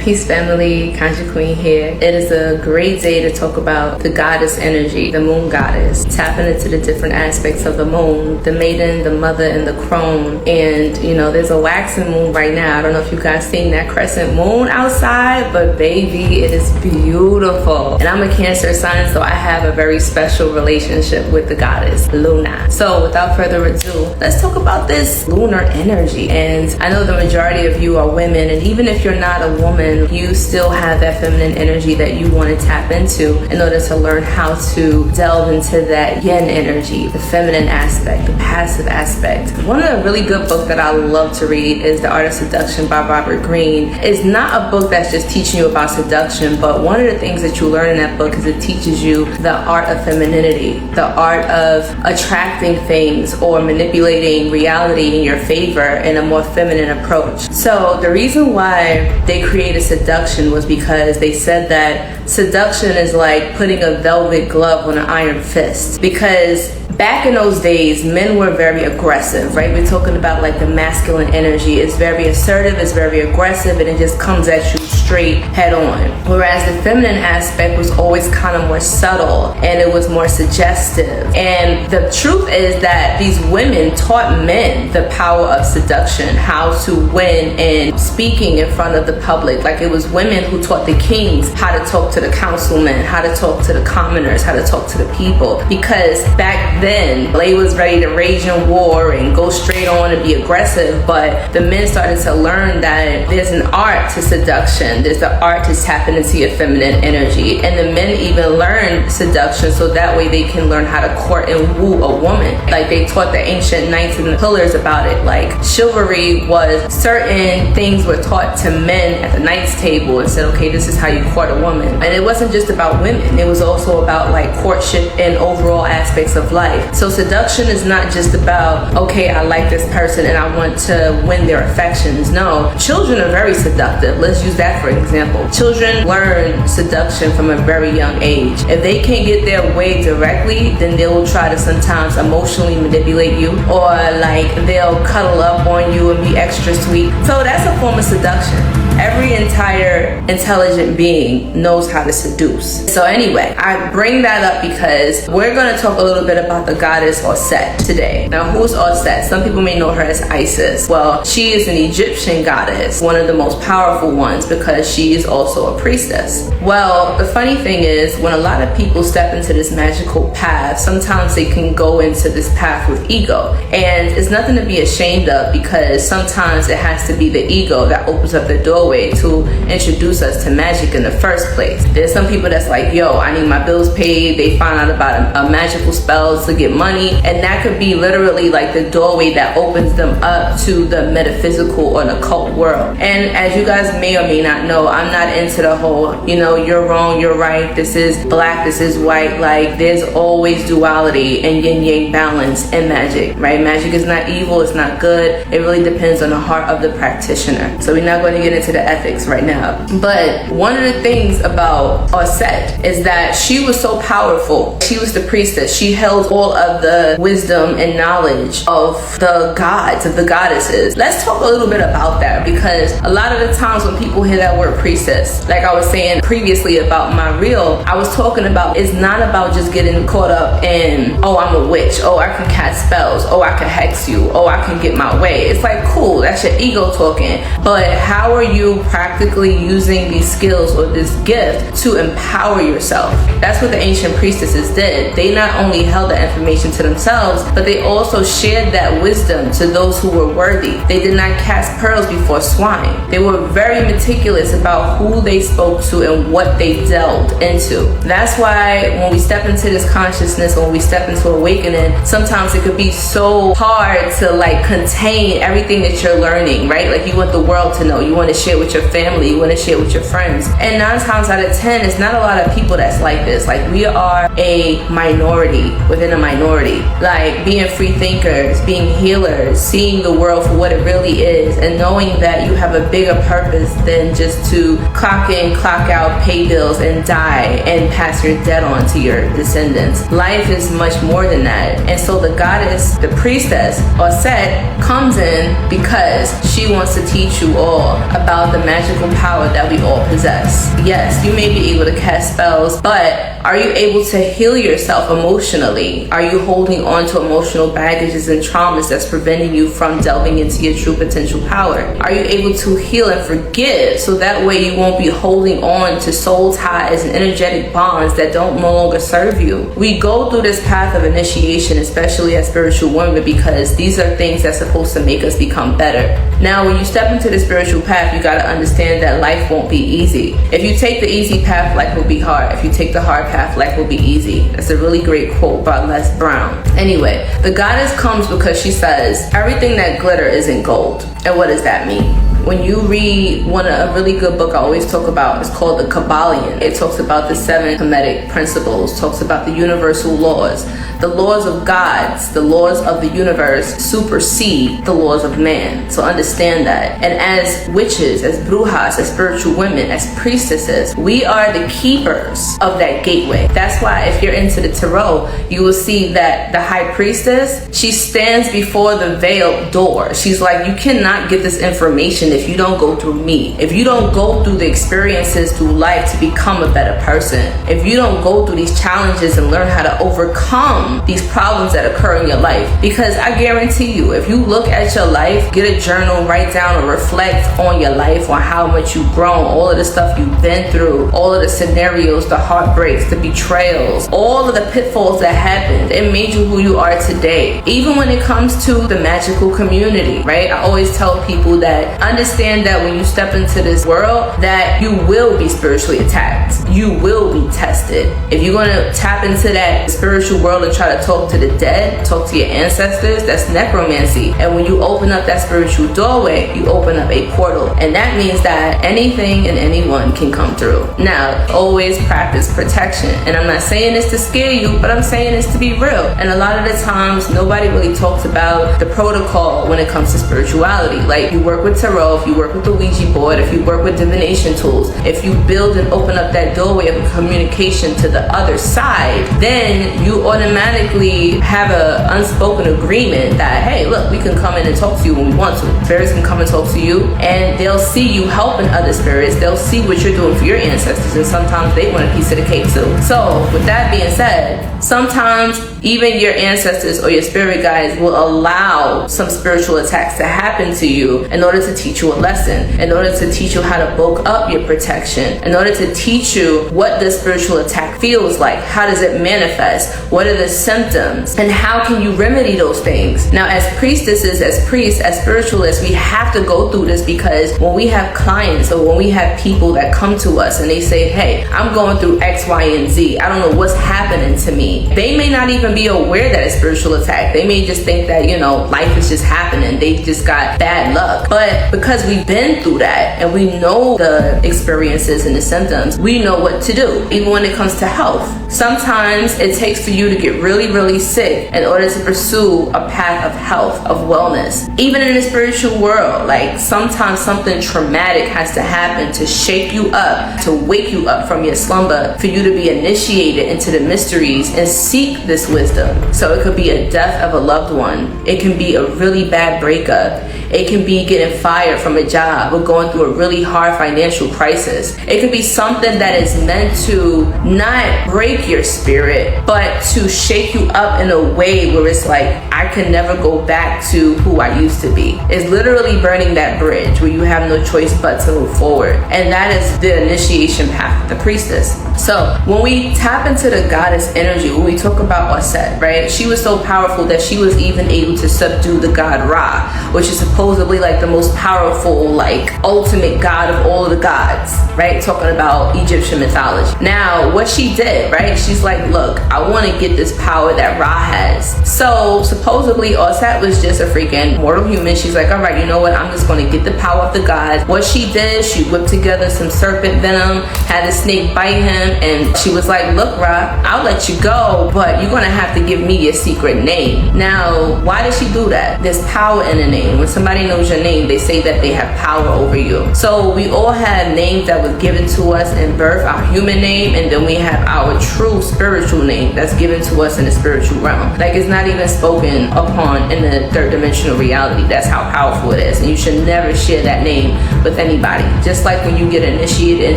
Peace family, Conjurequeen here. It is a great day to talk about the goddess energy, the moon goddess, tapping into the different aspects of the moon, the maiden, the mother, and the crone. And you know, there's a waxing moon right now. I don't know if you guys seen that crescent moon outside, but baby, it is beautiful. And I'm a Cancer sign, so I have a very special relationship with the goddess Luna. So without further ado, let's talk about this lunar energy. And I know the majority of you are women, and even if you're not a woman, you still have that feminine energy that you want to tap into in order to learn how to delve into that yin energy, the feminine aspect, the passive aspect. One of the really good books that I love to read is The Art of Seduction by Robert Greene. It's not a book that's just teaching you about seduction, but one of the things that you learn in that book is it teaches you the art of femininity, the art of attracting things or manipulating reality in your favor in a more feminine approach. So the reason why they created Seduction was because they said that seduction is like putting a velvet glove on an iron fist. Because back in those days, men were very aggressive, right? We're talking about like the masculine energy. It's very assertive, it's very aggressive, and it just comes at you straight head on. Whereas the feminine aspect was always kind of more subtle and it was more suggestive. And the truth is that these women taught men the power of seduction, how to win and speaking in front of the public. Like it was women who taught the kings how to talk to the councilmen, how to talk to the commoners, how to talk to the people. Because back then, they was ready to rage in war and go straight on and be aggressive, but the men started to learn that there's an art to seduction. There's the art to tapping into your feminine energy. And the men even learned seduction so that way they can learn how to court and woo a woman. Like they taught the ancient knights and the pillars about it. Like chivalry was certain things were taught to men at the knight's table and said, okay, this is how you court a woman. And it wasn't just about women. It was also about like courtship and overall aspects of life. So seduction is not just about, okay, I like this person and I want to win their affections. No, children are very seductive. Let's use that for example. Children learn seduction from a very young age. If they can't get their way directly, then they will try to sometimes emotionally manipulate you, or like they'll cuddle up on you and be extra sweet. So that's a form of seduction. Every entire intelligent being knows how to seduce. So anyway, I bring that up because we're going to talk a little bit about the goddess 𝗪𝗏 today. Now, who's 𝗪𝗏? Some people may know her as Isis. Well, she is an Egyptian goddess, one of the most powerful ones because she is also a priestess. Well, the funny thing is when a lot of people step into this magical path, sometimes they can go into this path with ego. And it's nothing to be ashamed of because sometimes it has to be the ego that opens up the door to introduce us to magic in the first place. There's some people that's like, yo, I need my bills paid. They find out about a magical spells to get money, and that could be literally like the doorway that opens them up to the metaphysical or an occult world. And as you guys may or may not know, I'm not into the whole, you know, you're wrong, you're right, this is black, this is white. Like there's always duality and yin yang balance in magic, right? Magic is not evil, it's not good. It really depends on the heart of the practitioner. So we're not going to get into the ethics right now. But one of the things about 𝗪𝗏 is that she was so powerful. She was the priestess. She held all of the wisdom and knowledge of the gods, of the goddesses. Let's talk a little bit about that because a lot of the times when people hear that word priestess, like I was saying previously about my reel, I was talking about it's not about just getting caught up in, oh, I'm a witch, oh, I can cast spells, oh, I can hex you, oh, I can get my way. It's like, cool, that's your ego talking. But how are you practically using these skills or this gift to empower yourself? That's what the ancient priestesses did. They not only held that information to themselves, but they also shared that wisdom to those who were worthy. They did not cast pearls before swine. They were very meticulous about who they spoke to and what they delved into. That's why when we step into this consciousness, when we step into awakening, sometimes it could be so hard to like contain everything that you're learning, right? Like you want the world to know, you want to share with your family, you want to share with your friends. And 9 times out of 10, it's not a lot of people that's like this. Like we are a minority within a minority. Like being free thinkers, being healers, seeing the world for what it really is, and knowing that you have a bigger purpose than just to clock in, clock out, pay bills, and die and pass your debt on to your descendants. Life is much more than that. And so the goddess, the priestess, or 𝗧, comes in because she wants to teach you all about the magical power that we all possess. Yes, you may be able to cast spells, but are you able to heal yourself emotionally? Are you holding on to emotional baggages and traumas that's preventing you from delving into your true potential power? Are you able to heal and forgive so that way you won't be holding on to soul ties and energetic bonds that don't no longer serve you? We go through this path of initiation, especially as spiritual women, because these are things that's supposed to make us become better. Now, when you step into the spiritual path, you got to understand that life won't be easy. If you take the easy path, life will be hard. If you take the hard path, life will be easy. That's a really great quote by Les Brown. Anyway, the goddess comes because she says, everything that glitter isn't gold. And what does that mean? When you read a really good book I always talk about, it's called the 𝗂𝗵𝗳𝗲. It talks about the 7 Hermetic principles, talks about the universal laws. The laws of gods, the laws of the universe supersede the laws of man. So understand that. And as witches, as 𝗵𝗏𝗄s, as spiritual women, as priestesses, we are the keepers of that gateway. That's why if you're into the tarot, you will see that the high priestess, she stands before the veiled door. She's like, you cannot get this information if you don't go through me. If you don't go through the experiences through life to become a better person. If you don't go through these challenges and learn how to overcome these problems that occur in your life. Because I guarantee you, if you look at your life, get a journal, write down or reflect on your life, on how much you've grown, all of the stuff you've been through, all of the scenarios, the heartbreaks, the betrayals, all of the pitfalls that happened, it made you who you are today. Even when it comes to the magical community, right? I always tell people that understand that when you step into this world, that you will be spiritually attacked. You will be tested. If you're going to tap into that spiritual world and try to talk to the dead, talk to your ancestors, that's necromancy. And when you open up that spiritual doorway, you open up a portal. And that means that anything and anyone can come through. Now, always practice protection. And I'm not saying this to scare you, but I'm saying this to be real. And a lot of the times, nobody really talks about the protocol when it comes to spirituality. Like, you work with tarot, if you work with the Ouija board, if you work with divination tools, if you build and open up that doorway of communication to the other side, then you automatically have an unspoken agreement that, hey, look, we can come in and talk to you when we want to. Spirits can come and talk to you, and they'll see you helping other spirits. They'll see what you're doing for your ancestors, and sometimes they want a piece of the cake too. So with that being said, sometimes even your ancestors or your spirit guides will allow some spiritual attacks to happen to you in order to teach you a lesson, in order to teach you how to bulk up your protection, in order to teach you what the spiritual attack feels like, how does it manifest, what are the symptoms, and how can you remedy those things. Now, as priestesses, as priests, as spiritualists, we have to go through this, because when we have clients or when we have people that come to us and they say, hey, I'm going through X, Y, and Z, I don't know what's happening to me. They may not even be aware that it's spiritual attack. They may just think that, you know, life is just happening. They just got bad luck. But because we've been through that and we know the experiences and the symptoms, we know what to do. Even when it comes to health, sometimes it takes for you to get really, really sick in order to pursue a path of health, of wellness. Even in the spiritual world, like sometimes something traumatic has to happen to shake you up, to wake you up from your slumber, for you to be initiated into the mysteries and seek this wisdom. So it could be a death of a loved one. It can be a really bad breakup. It can be getting fired from a job or going through a really hard financial crisis. It could be something that is meant to not break your spirit, but to shake you up in a way where it's like, I can never go back to who I used to be. It's literally burning that bridge where you have no choice but to move forward. And that is the initiation path of the priestess. So when we tap into the goddess energy, when we talk about 𝗧, right? She was so powerful that she was even able to subdue the god Ra, which is supposedly like the most powerful, like ultimate god of all of the gods. right? Talking about Egyptian mythology. Now, what she did, right? She's like, look, I want to get this power that Ra has. So supposedly 𝗪𝗏 was just a freaking mortal human. She's like, all right, you know what? I'm just going to get the power of the gods. What she did, she whipped together some serpent venom, had a snake bite him, and she was like, look, Ra, I'll let you go, but you're going to have to give me your secret name. Now, why did she do that? There's power in a name. When somebody knows your name, they say that they have power over you. So we all have names that was given to us in birth, our human name, and then we have our true spiritual name that's given to us in the spiritual realm. Like, it's not even spoken upon in the third dimensional reality. That's how powerful it is, and you should never share that name with anybody. Just like when you get initiated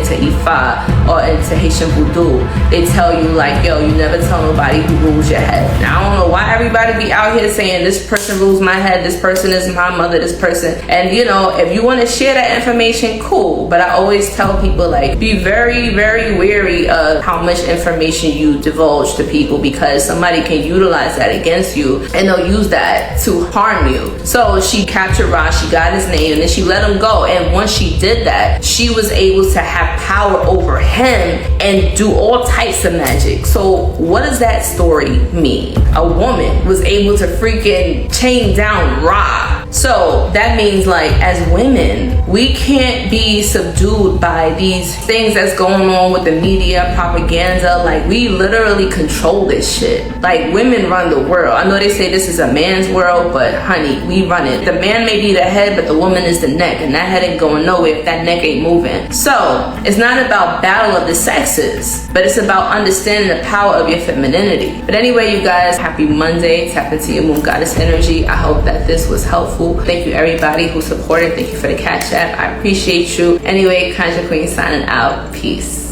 into Ifa or into Haitian voodoo, they tell you like, yo, you never tell nobody who rules your head. Now, I don't know why everybody be out here saying this person rules my head, this person is my mother, this person. And you know, if you want to share that information, cool. But I always tell people, like, be very, very wary of how much information you divulge to people, because somebody can utilize that against you and they'll use that to harm you. So she captured Ra, she got his name, and then she let him go. And once she did that, she was able to have power over him and do all types of magic. So what does that story mean? A woman was able to freaking chain down Ra. So that means, like, as women, we can't be subdued by these things that's going on with the media, propaganda. Like, we literally control this shit. Like, women run the world. I know they say this is a man's world, but honey, we run it. The man may be the head, but the woman is the neck, and that head ain't going nowhere if that neck ain't moving. So it's not about battle of the sexes, but it's about understanding the power of your femininity. But anyway, you guys, happy Monday. Tap into your moon goddess energy. I hope that this was helpful. Thank you everybody who supported. Thank you for the Cash App. I appreciate you. Anyway, Conjure Queen signing out. Peace.